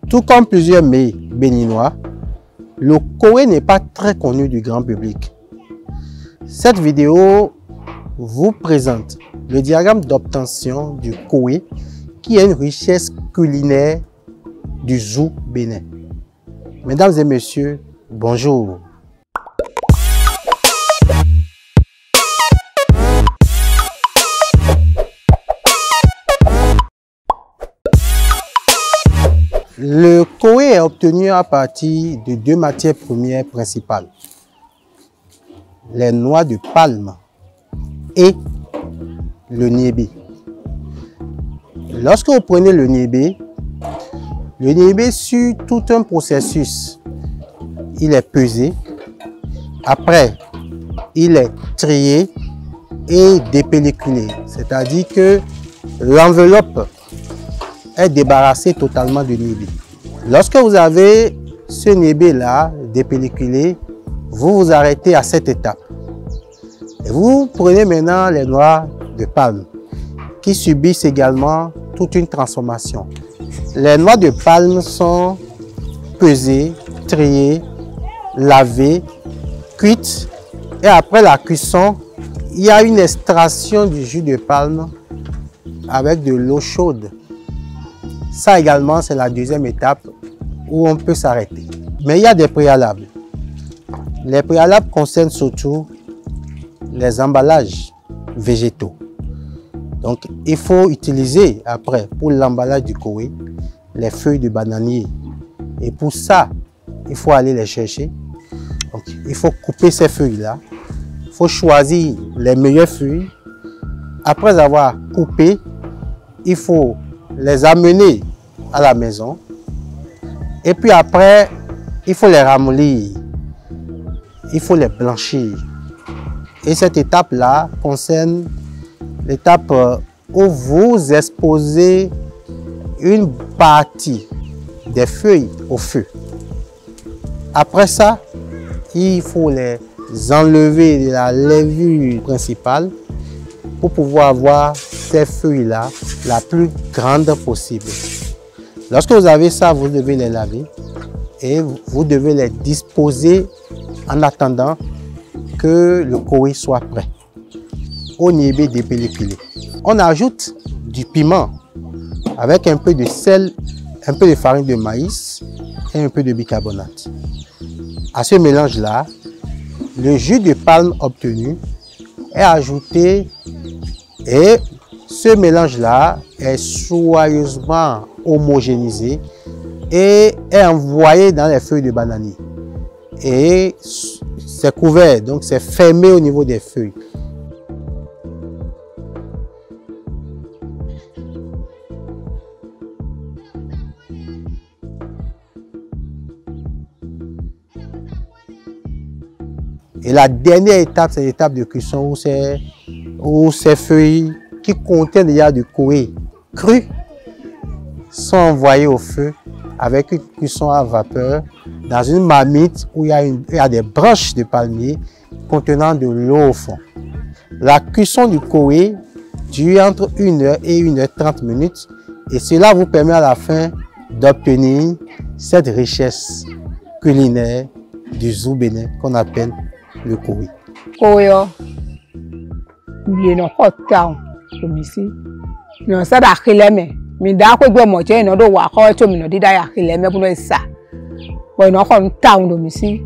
Tout comme plusieurs mets béninois, le kowé n'est pas très connu du grand public. Cette vidéo vous présente le diagramme d'obtention du kowé qui est une richesse culinaire du Zou Bénin. Mesdames et messieurs, bonjour. Le kowé est obtenu à partir de deux matières premières principales, les noix de palme et le niébé. Lorsque vous prenez le niébé suit tout un processus. Il est pesé, après il est trié et dépelliculé, c'est-à-dire que l'enveloppe est débarrassée totalement du niébé. Lorsque vous avez ce niébé là dépelliculé, vous vous arrêtez à cette étape. Et vous prenez maintenant les noix de palme qui subissent également toute une transformation. Les noix de palme sont pesées, triées, lavées, cuites et après la cuisson, il y a une extraction du jus de palme avec de l'eau chaude. Ça également, c'est la deuxième étape où on peut s'arrêter. Mais il y a des préalables. Les préalables concernent surtout les emballages végétaux. Donc, il faut utiliser après, pour l'emballage du kowé, les feuilles de bananier. Et pour ça, il faut aller les chercher. Donc, il faut couper ces feuilles-là. Il faut choisir les meilleures feuilles. Après avoir coupé, il faut les amener à la maison. Et puis après, il faut les ramollir. Il faut les blanchir. Et cette étape-là concerne l'étape où vous exposez une partie des feuilles au feu. Après ça, il faut les enlever de la levure principale pour pouvoir avoir ces feuilles-là la plus grande possible. Lorsque vous avez ça, vous devez les laver et vous devez les disposer en attendant que le kowé soit prêt au niébé dépelliculé. On ajoute du piment avec un peu de sel, un peu de farine de maïs et un peu de bicarbonate. À ce mélange-là, le jus de palme obtenu est ajouté et ce mélange-là est soigneusement homogénéisé et est envoyé dans les feuilles de bananier. Et c'est couvert, donc c'est fermé au niveau des feuilles. Et la dernière étape, c'est l'étape de cuisson où ces feuilles qui contiennent déjà du kowé cru sont envoyées au feu avec une cuisson à vapeur dans une marmite où il y a des branches de palmier contenant de l'eau au fond. La cuisson du kowé dure entre 1 heure et 1 heure 30 minutes et cela vous permet à la fin d'obtenir cette richesse culinaire du Zou Bénin qu'on appelle le kowé. Kowé, il ici. Non, ça va créer mais d'accord, je me dis, non, do wa ko to mi no dida ya kile me bu no isa. Bo ino ko nta ndo mi si.